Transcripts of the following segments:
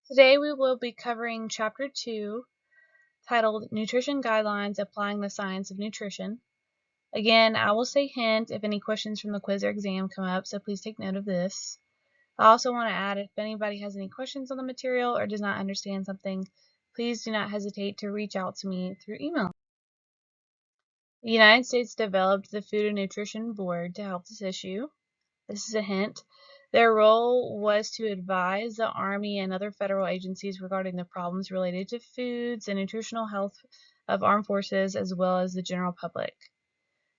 Today we will be covering Chapter 2, titled Nutrition Guidelines Applying the Science of Nutrition. Again, I will say hint if any questions from the quiz or exam come up, so please take note of this. I also want to add if anybody has any questions on the material or does not understand something, please do not hesitate to reach out to me through email. The United States developed the Food and Nutrition Board to help this issue. This is a hint. Their role was to advise the Army and other federal agencies regarding the problems related to foods and nutritional health of armed forces as well as the general public.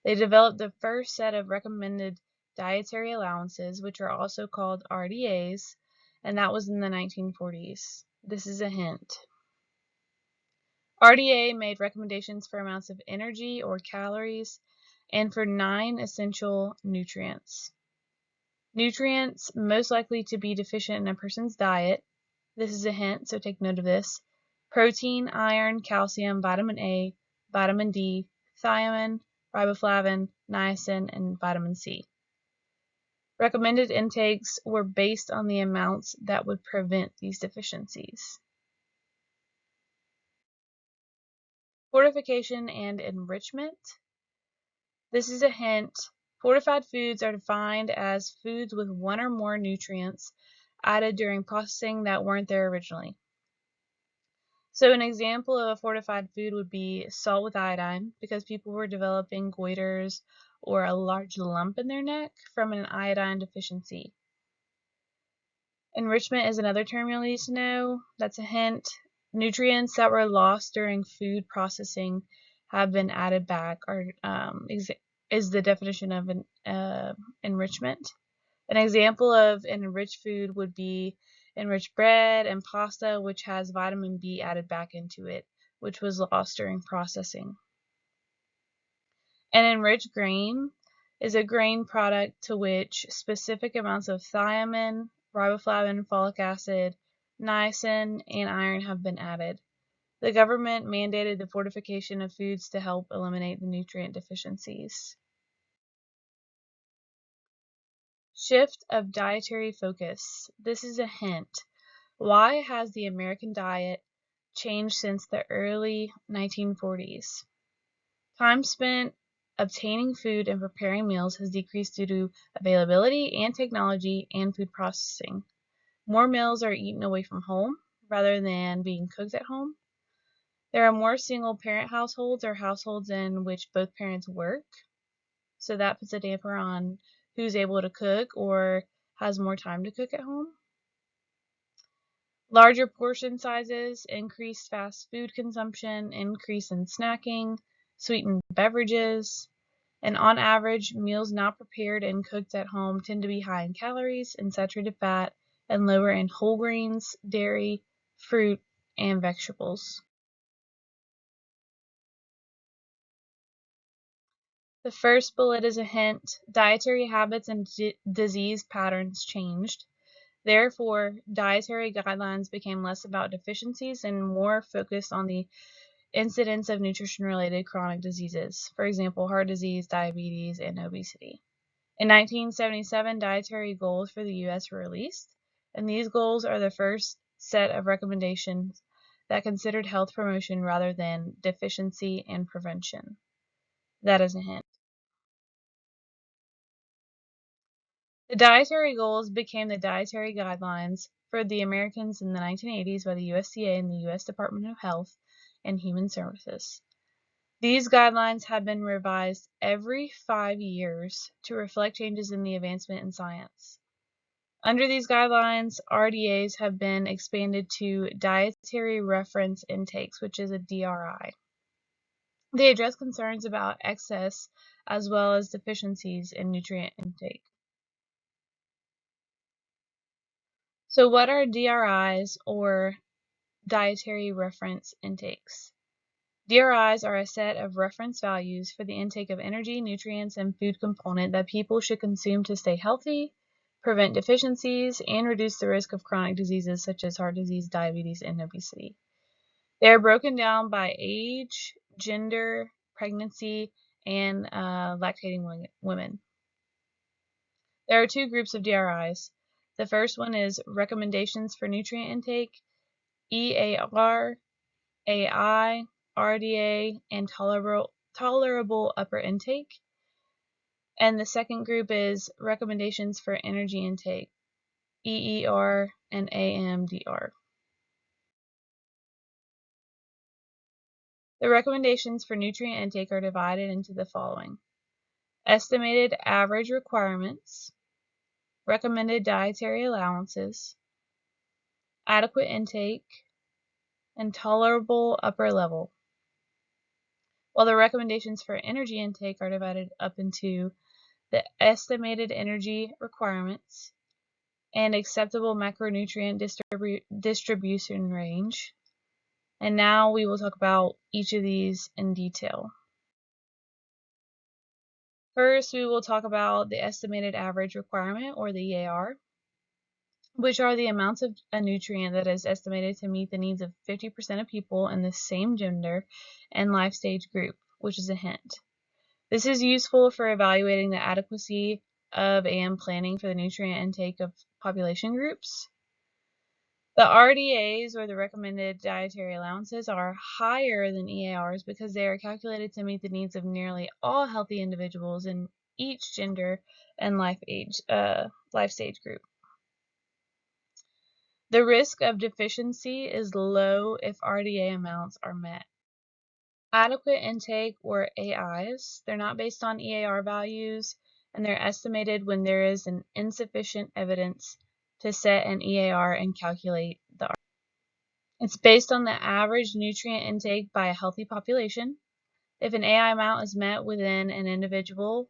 They developed the first set of recommended dietary allowances, which are also called RDAs, and that was in the 1940s. This is a hint. RDA made recommendations for amounts of energy or calories and for 9 essential nutrients. Nutrients most likely to be deficient in a person's diet. This is a hint, so take note of this. Protein, iron, calcium, vitamin A, vitamin D, thiamine, riboflavin, niacin, and vitamin C. Recommended intakes were based on the amounts that would prevent these deficiencies. Fortification and enrichment. This is a hint. Fortified foods are defined as foods with one or more nutrients added during processing that weren't there originally. So an example of a fortified food would be salt with iodine, because people were developing goiters or a large lump in their neck from an iodine deficiency. Enrichment is another term you'll need to know. That's a hint. Nutrients that were lost during food processing have been added back, or is the definition of enrichment. An example of an enriched food would be enriched bread and pasta, which has vitamin B added back into it, which was lost during processing. An enriched grain is a grain product to which specific amounts of thiamine, riboflavin, folic acid, niacin, and iron have been added. The government mandated the fortification of foods to help eliminate the nutrient deficiencies. Shift of dietary focus. This is a hint. Why has the American diet changed since the early 1940s? Time spent obtaining food and preparing meals has decreased due to availability and technology and food processing. More meals are eaten away from home rather than being cooked at home. There are more single-parent households or households in which both parents work, so that puts a damper on who's able to cook or has more time to cook at home. Larger portion sizes, increased fast food consumption, increase in snacking, sweetened beverages, and on average, meals not prepared and cooked at home tend to be high in calories and saturated fat and lower in whole grains, dairy, fruit, and vegetables. The first bullet is a hint. Dietary habits and disease patterns changed. Therefore, dietary guidelines became less about deficiencies and more focused on the incidence of nutrition-related chronic diseases, for example, heart disease, diabetes, and obesity. In 1977, dietary goals for the U.S. were released, and these goals are the first set of recommendations that considered health promotion rather than deficiency and prevention. That is a hint. The dietary goals became the dietary guidelines for the Americans in the 1980s by the USDA and the U.S. Department of Health and Human Services. These guidelines have been revised every 5 years to reflect changes in the advancement in science. Under these guidelines, RDAs have been expanded to dietary reference intakes, which is a DRI. They address concerns about excess as well as deficiencies in nutrient intake. So what are DRIs, or dietary reference intakes? DRIs are a set of reference values for the intake of energy, nutrients, and food component that people should consume to stay healthy, prevent deficiencies, and reduce the risk of chronic diseases such as heart disease, diabetes, and obesity. They are broken down by age, gender, pregnancy, and lactating women. There are two groups of DRIs. The first one is recommendations for nutrient intake, EAR, AI, RDA, and tolerable upper intake. And the second group is recommendations for energy intake, EER and AMDR. The recommendations for nutrient intake are divided into the following: estimated average requirements, recommended dietary allowances, adequate intake, and tolerable upper level. While the recommendations for energy intake are divided up into the estimated energy requirements and acceptable macronutrient distribution range. And now we will talk about each of these in detail. First, we will talk about the estimated average requirement, or the EAR, which are the amounts of a nutrient that is estimated to meet the needs of 50% of people in the same gender and life stage group, which is a hint. This is useful for evaluating the adequacy of and planning for the nutrient intake of population groups. The RDAs, or the recommended dietary allowances, are higher than EARs because they are calculated to meet the needs of nearly all healthy individuals in each gender and life stage group. The risk of deficiency is low if RDA amounts are met. Adequate intake, or AIs, they're not based on EAR values, and they're estimated when there is an insufficient evidence to set an EAR and calculate the RDA. It's based on the average nutrient intake by a healthy population. If an AI amount is met within an individual,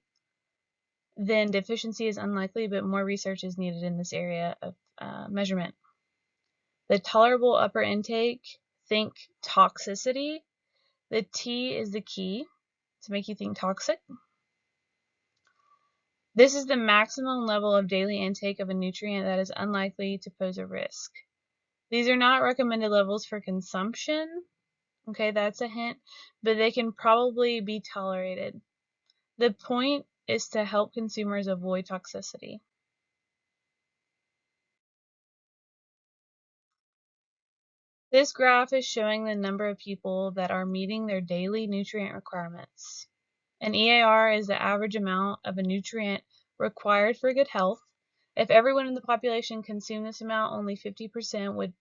then deficiency is unlikely, but more research is needed in this area of measurement. The tolerable upper intake, think toxicity. The T is the key to make you think toxic. This is the maximum level of daily intake of a nutrient that is unlikely to pose a risk. These are not recommended levels for consumption. Okay, that's a hint, but they can probably be tolerated. The point is to help consumers avoid toxicity. This graph is showing the number of people that are meeting their daily nutrient requirements. An EAR is the average amount of a nutrient required for good health. If everyone in the population consumed this amount, only 50% would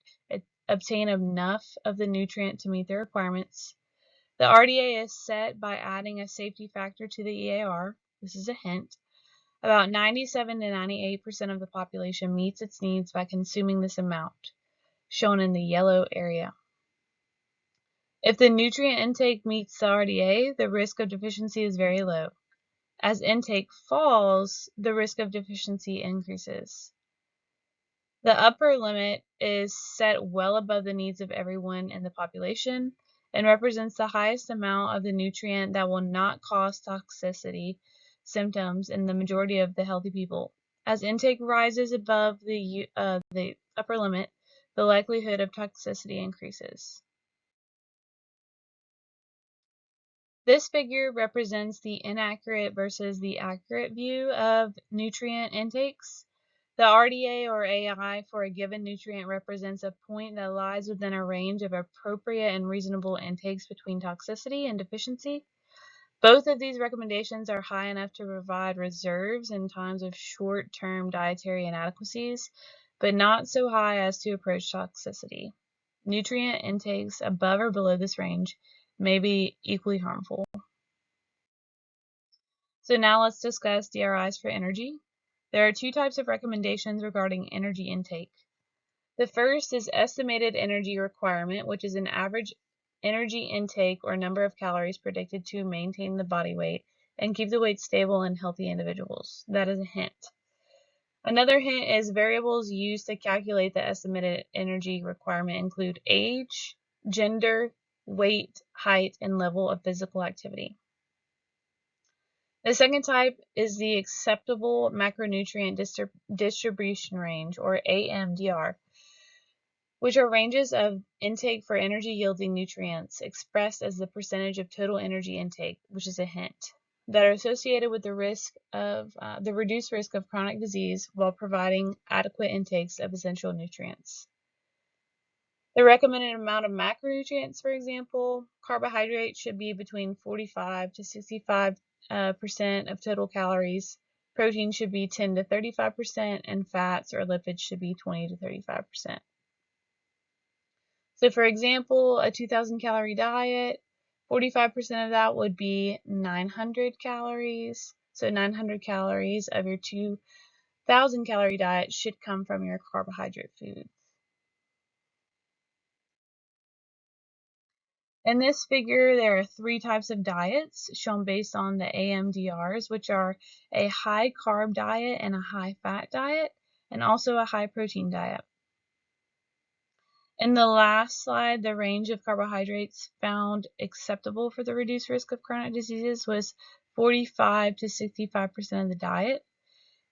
obtain enough of the nutrient to meet their requirements. The RDA is set by adding a safety factor to the EAR. This is a hint. About 97 to 98% of the population meets its needs by consuming this amount, shown in the yellow area. If the nutrient intake meets the RDA, the risk of deficiency is very low. As intake falls, the risk of deficiency increases. The upper limit is set well above the needs of everyone in the population and represents the highest amount of the nutrient that will not cause toxicity symptoms in the majority of the healthy people. As intake rises above the upper limit, the likelihood of toxicity increases. This figure represents the inaccurate versus the accurate view of nutrient intakes. The RDA, or AI, for a given nutrient represents a point that lies within a range of appropriate and reasonable intakes between toxicity and deficiency. Both of these recommendations are high enough to provide reserves in times of short-term dietary inadequacies, but not so high as to approach toxicity. Nutrient intakes above or below this range may be equally harmful. So now let's discuss DRIs for energy. There are two types of recommendations regarding energy intake. The first is estimated energy requirement, which is an average energy intake or number of calories predicted to maintain the body weight and keep the weight stable in healthy individuals. That is a hint. Another hint is variables used to calculate the estimated energy requirement include age, gender, weight, height, and level of physical activity. The second type is the acceptable macronutrient distribution range, or AMDR, which are ranges of intake for energy-yielding nutrients expressed as the percentage of total energy intake, which is a hint, that are associated with the reduced risk of chronic disease while providing adequate intakes of essential nutrients. The recommended amount of macronutrients, for example, carbohydrates should be between 45 to 65% of total calories. Protein should be 10 to 35%, and fats or lipids should be 20 to 35%. So for example, a 2,000 calorie diet, 45% of that would be 900 calories. So 900 calories of your 2,000 calorie diet should come from your carbohydrate foods. In this figure, there are 3 types of diets shown based on the AMDRs, which are a high carb diet and a high fat diet, and also a high protein diet. In the last slide, the range of carbohydrates found acceptable for the reduced risk of chronic diseases was 45 to 65% of the diet.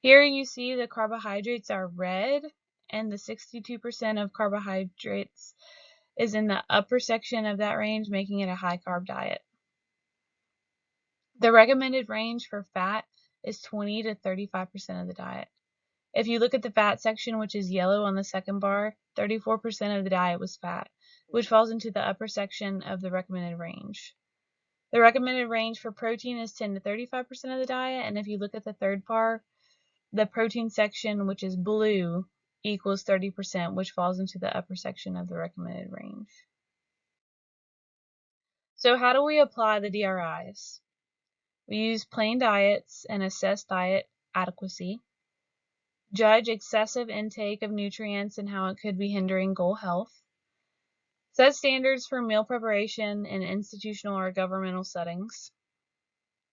Here you see the carbohydrates are red, and the 62% of carbohydrates is in the upper section of that range, making it a high carb diet. The recommended range for fat is 20 to 35% of the diet. If you look at the fat section, which is yellow on the second bar, 34% of the diet was fat, which falls into the upper section of the recommended range. The recommended range for protein is 10 to 35% of the diet, and if you look at the third bar, the protein section, which is blue, equals 30%, which falls into the upper section of the recommended range. So how do we apply the DRIs? We use plain diets and assess diet adequacy, judge excessive intake of nutrients and how it could be hindering goal health, set standards for meal preparation in institutional or governmental settings,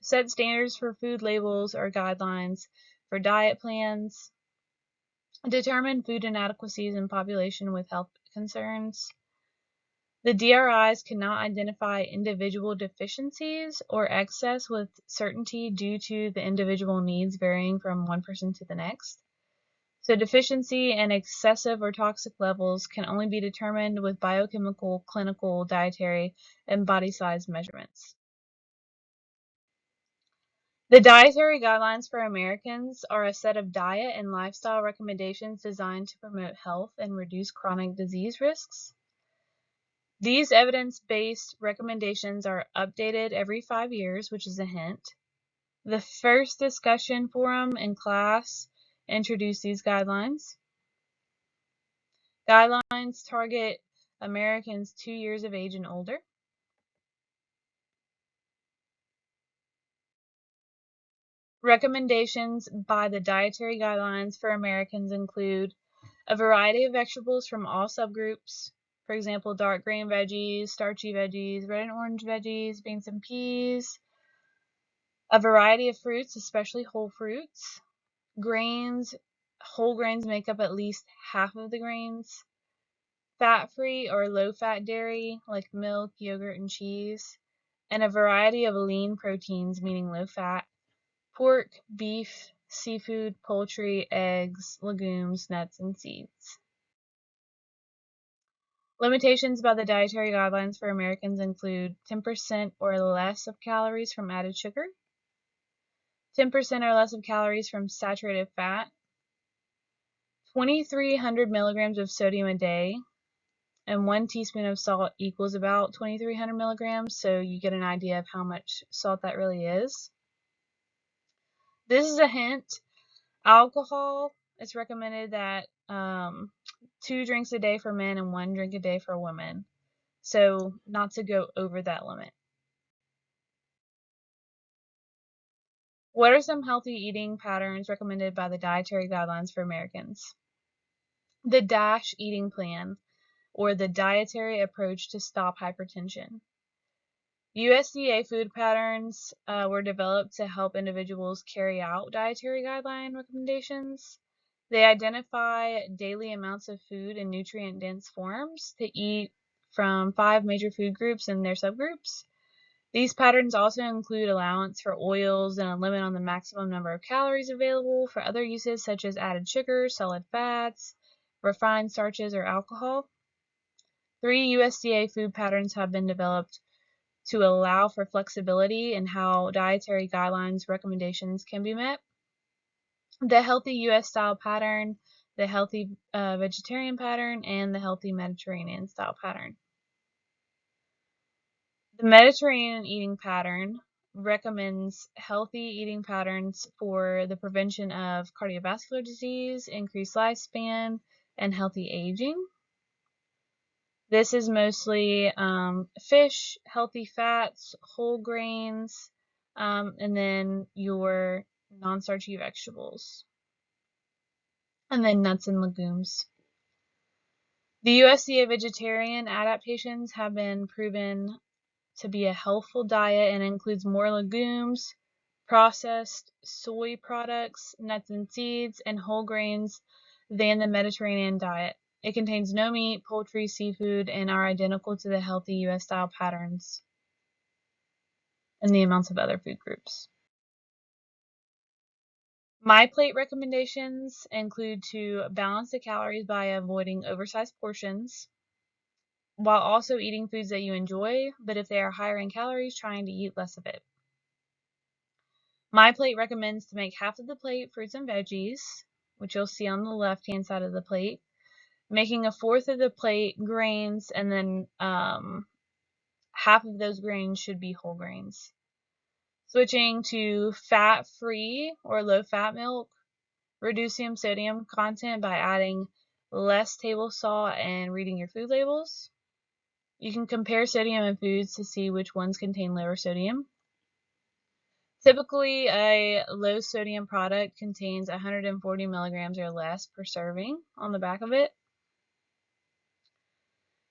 set standards for food labels or guidelines for diet plans, determine food inadequacies in population with health concerns. The DRIs cannot identify individual deficiencies or excess with certainty due to the individual needs varying from one person to the next. So deficiency and excessive or toxic levels can only be determined with biochemical, clinical, dietary, and body size measurements. The dietary guidelines for Americans are a set of diet and lifestyle recommendations designed to promote health and reduce chronic disease risks. These evidence-based recommendations are updated every 5 years, which is a hint. The first discussion forum in class introduced these guidelines. Guidelines target Americans 2 years of age and older. Recommendations by the dietary guidelines for Americans include a variety of vegetables from all subgroups. For example, dark green veggies, starchy veggies, red and orange veggies, beans and peas. A variety of fruits, especially whole fruits. Grains, whole grains make up at least half of the grains. Fat-free or low-fat dairy, like milk, yogurt, and cheese. And a variety of lean proteins, meaning low-fat. Pork, beef, seafood, poultry, eggs, legumes, nuts, and seeds. Limitations by the dietary guidelines for Americans include 10% or less of calories from added sugar, 10% or less of calories from saturated fat, 2,300 milligrams of sodium a day, and 1 teaspoon of salt equals about 2,300 milligrams, so you get an idea of how much salt that really is. This is a hint. Alcohol, it's recommended that 2 drinks a day for men and 1 drink a day for women. So not to go over that limit. What are some healthy eating patterns recommended by the dietary guidelines for Americans? The DASH eating plan, or the dietary approach to stop hypertension. USDA food patterns were developed to help individuals carry out dietary guideline recommendations. They identify daily amounts of food in nutrient-dense forms to eat from 5 major food groups and their subgroups. These patterns also include allowance for oils and a limit on the maximum number of calories available for other uses such as added sugars, solid fats, refined starches, or alcohol. 3 USDA food patterns have been developed to allow for flexibility in how dietary guidelines recommendations can be met. The Healthy U.S. Style Pattern, the healthy vegetarian pattern, and the healthy Mediterranean style pattern. The Mediterranean eating pattern recommends healthy eating patterns for the prevention of cardiovascular disease, increased lifespan, and healthy aging. This is mostly fish, healthy fats, whole grains, and then your non-starchy vegetables, and then nuts and legumes. The USDA vegetarian adaptations have been proven to be a healthful diet and includes more legumes, processed soy products, nuts and seeds, and whole grains than the Mediterranean diet. It contains no meat, poultry, seafood, and are identical to the healthy US style patterns and the amounts of other food groups. My plate recommendations include to balance the calories by avoiding oversized portions, while also eating foods that you enjoy, but if they are higher in calories, trying to eat less of it. My plate recommends to make half of the plate fruits and veggies, which you'll see on the left-hand side of the plate, making a fourth of the plate grains, and then half of those grains should be whole grains. Switching to fat-free or low-fat milk, reducing sodium content by adding less table salt and reading your food labels. You can compare sodium in foods to see which ones contain lower sodium. Typically, a low sodium product contains 140 milligrams or less per serving on the back of it.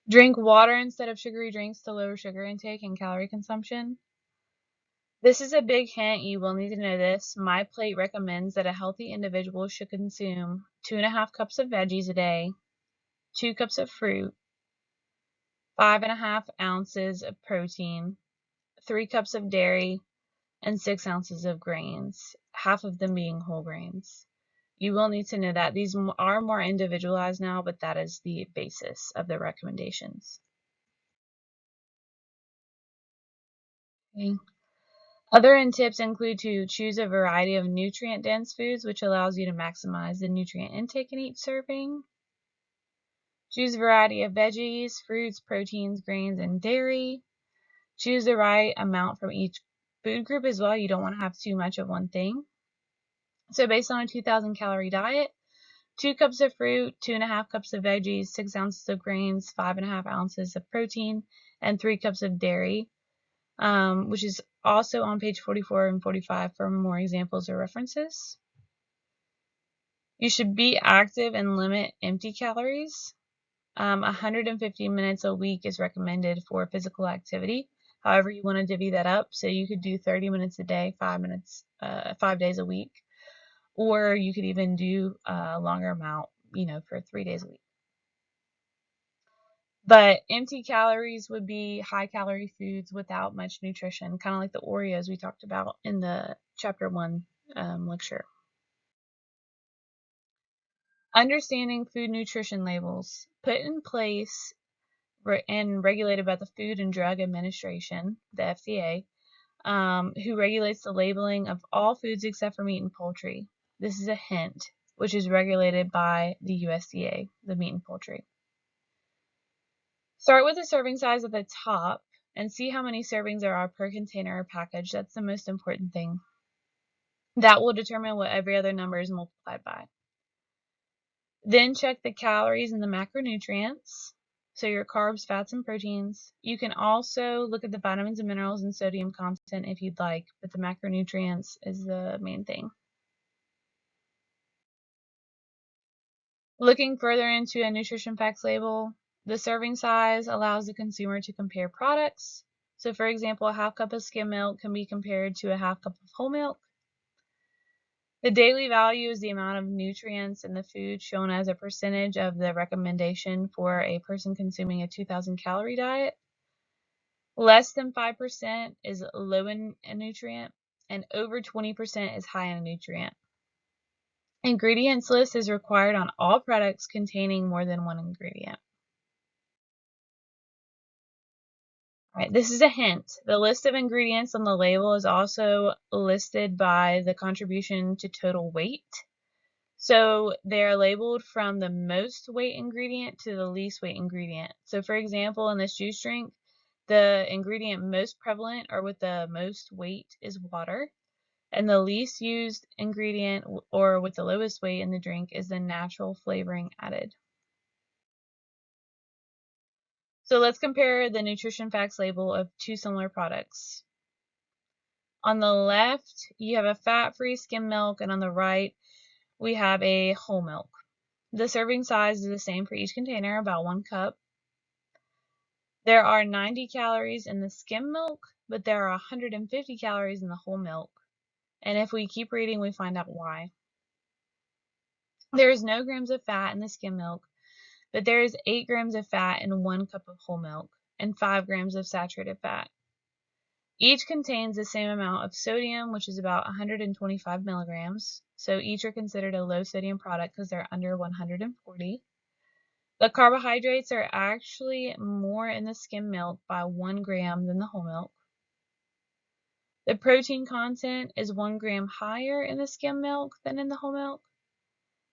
Drink water instead of sugary drinks to lower sugar intake and calorie consumption. This is a big hint, you will need to know this. My plate recommends that a healthy individual should consume 2.5 cups of veggies a day, 2 cups of fruit, 5.5 ounces of protein, 3 cups of dairy, and 6 ounces of grains, half of them being whole grains. You will need to know that. These are more individualized now, but that is the basis of the recommendations. Okay. Other tips include to choose a variety of nutrient-dense foods, which allows you to maximize the nutrient intake in each serving. Choose a variety of veggies, fruits, proteins, grains, and dairy. Choose the right amount from each food group as well. You don't want to have too much of one thing. So based on a 2,000 calorie diet, 2 cups of fruit, 2.5 cups of veggies, 6 ounces of grains, 5.5 ounces of protein, and 3 cups of dairy, which is also on page 44 and 45 for more examples or references. You should be active and limit empty calories. 150 minutes a week is recommended for physical activity. However, you want to divvy that up, so you could do 30 minutes a day, 5 days a week, or you could even do a longer amount, for 3 days a week. But empty calories would be high-calorie foods without much nutrition, kind of like the Oreos we talked about in the Chapter 1 lecture. Understanding food nutrition labels. Put in place and regulated by the Food and Drug Administration, the FDA, who regulates the labeling of all foods except for meat and poultry. This is a hint, which is regulated by the USDA, the meat and poultry. Start with the serving size at the top and see how many servings there are per container or package. That's the most important thing. That will determine what every other number is multiplied by. Then check the calories and the macronutrients, so your carbs, fats, and proteins. You can also look at the vitamins and minerals and sodium content if you'd like, but the macronutrients is the main thing. Looking further into a nutrition facts label, the serving size allows the consumer to compare products. So for example, a half cup of skim milk can be compared to a half cup of whole milk. The daily value is the amount of nutrients in the food shown as a percentage of the recommendation for a person consuming a 2,000 calorie diet. Less than 5% is low in a nutrient, and over 20% is high in a nutrient. Ingredients list is required on all products containing more than one ingredient. All right, this is a hint. The list of ingredients on the label is also listed by the contribution to total weight. So they're labeled from the most weight ingredient to the least weight ingredient. So for example, in this juice drink, the ingredient most prevalent or with the most weight is water, and the least used ingredient or with the lowest weight in the drink is the natural flavoring added. So let's compare the nutrition facts label of two similar products. On the left, you have a fat-free skim milk, and on the right, we have a whole milk. The serving size is the same for each container, about 1 cup. There are 90 calories in the skim milk, but there are 150 calories in the whole milk. And if we keep reading, we find out why. There is no grams of fat in the skim milk, but there is 8 grams of fat in 1 cup of whole milk and 5 grams of saturated fat. Each contains the same amount of sodium, which is about 125 milligrams. So each are considered a low sodium product because they're under 140. The carbohydrates are actually more in the skim milk by 1 gram than the whole milk. The protein content is 1 gram higher in the skim milk than in the whole milk.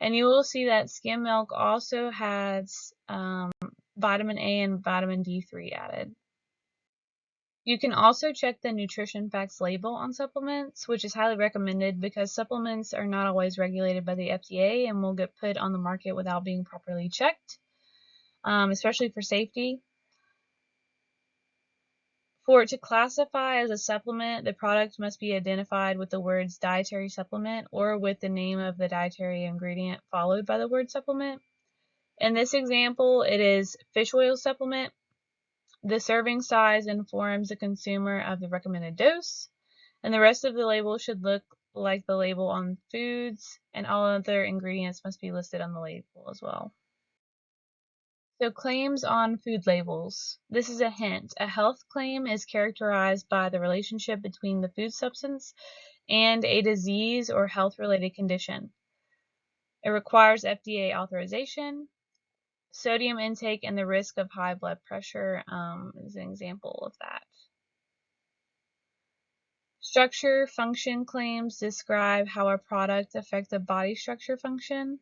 And you will see that skim milk also has vitamin A and vitamin D3 added. You can also check the nutrition facts label on supplements, which is highly recommended because supplements are not always regulated by the FDA and will get put on the market without being properly checked. Especially for safety. For it to classify as a supplement, the product must be identified with the words dietary supplement or with the name of the dietary ingredient followed by the word supplement. In this example, it is fish oil supplement. The serving size informs the consumer of the recommended dose, and the rest of the label should look like the label on foods, and all other ingredients must be listed on the label as well. So claims on food labels. This is a hint. A health claim is characterized by the relationship between the food substance and a disease or health-related condition. It requires FDA authorization. Sodium intake and the risk of high blood pressure is an example of that. Structure function claims describe how a product affects a body structure function.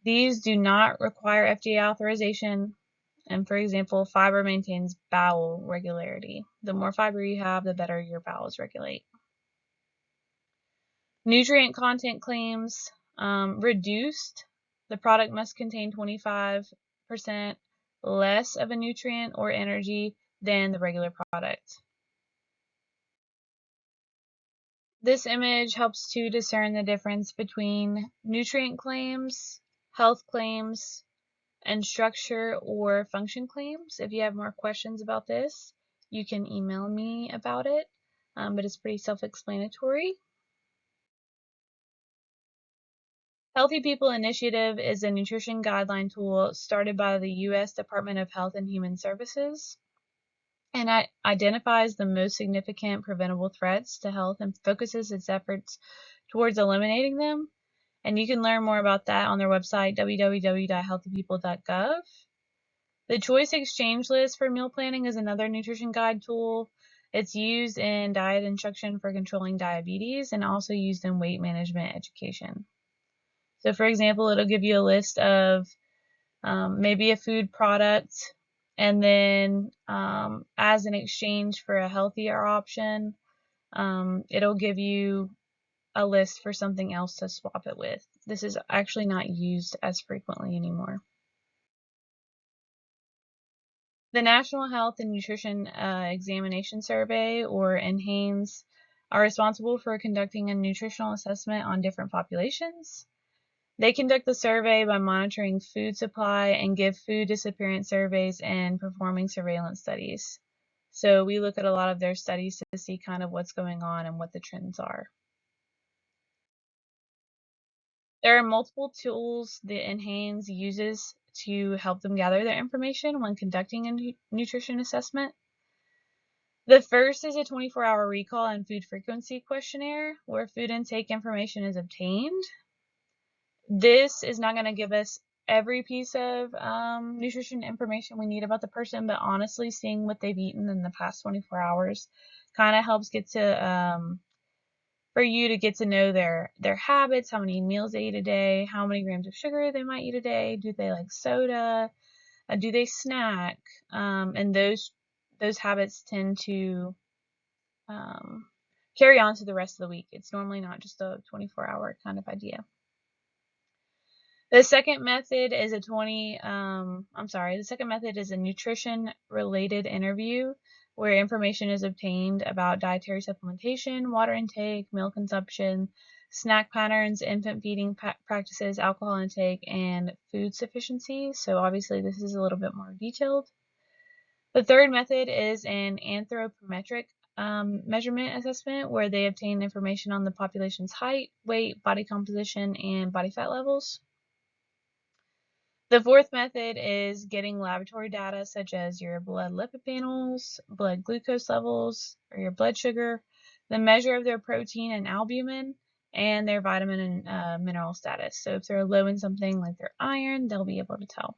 These do not require FDA authorization. And for example, fiber maintains bowel regularity. The more fiber you have, the better your bowels regulate. Nutrient content claims reduced. The product must contain 25% less of a nutrient or energy than the regular product. This image helps to discern the difference between nutrient claims, health claims, and structure or function claims. If you have more questions about this, you can email me about it, but it's pretty self-explanatory. Healthy People Initiative is a nutrition guideline tool started by the U.S. Department of Health and Human Services, and it identifies the most significant preventable threats to health and focuses its efforts towards eliminating them. And you can learn more about that on their website, www.healthypeople.gov. The Choice Exchange List for meal planning is another nutrition guide tool. It's used in diet instruction for controlling diabetes and also used in weight management education. So for example, it'll give you a list of maybe a food product, and then as an exchange for a healthier option, it'll give you a list for something else to swap it with. This is actually not used as frequently anymore. The National Health and Nutrition Examination Survey, or NHANES, are responsible for conducting a nutritional assessment on different populations. They conduct the survey by monitoring food supply and give food disappearance surveys and performing surveillance studies. So we look at a lot of their studies to see kind of what's going on and what the trends are. There are multiple tools that NHANES uses to help them gather their information when conducting a nutrition assessment. The first is a 24-hour recall and food frequency questionnaire where food intake information is obtained. This is not going to give us every piece of nutrition information we need about the person, but honestly, seeing what they've eaten in the past 24 hours kind of helps get to for you to get to know their habits, how many meals they eat a day, how many grams of sugar they might eat a day, do they like soda, do they snack, and those habits tend to carry on to the rest of the week. It's normally not just a 24-hour kind of idea. The second method is a nutrition-related interview where information is obtained about dietary supplementation, water intake, meal consumption, snack patterns, infant feeding practices, alcohol intake, and food sufficiency. So obviously this is a little bit more detailed. The third method is an anthropometric measurement assessment where they obtain information on the population's height, weight, body composition, and body fat levels. The fourth method is getting laboratory data such as your blood lipid panels, blood glucose levels, or your blood sugar, the measure of their protein and albumin, and their vitamin and mineral status. So if they're low in something like their iron, they'll be able to tell.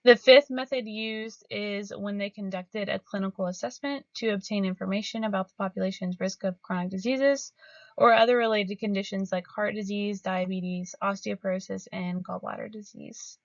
The fifth method used is when they conducted a clinical assessment to obtain information about the population's risk of chronic diseases or other related conditions like heart disease, diabetes, osteoporosis, and gallbladder disease.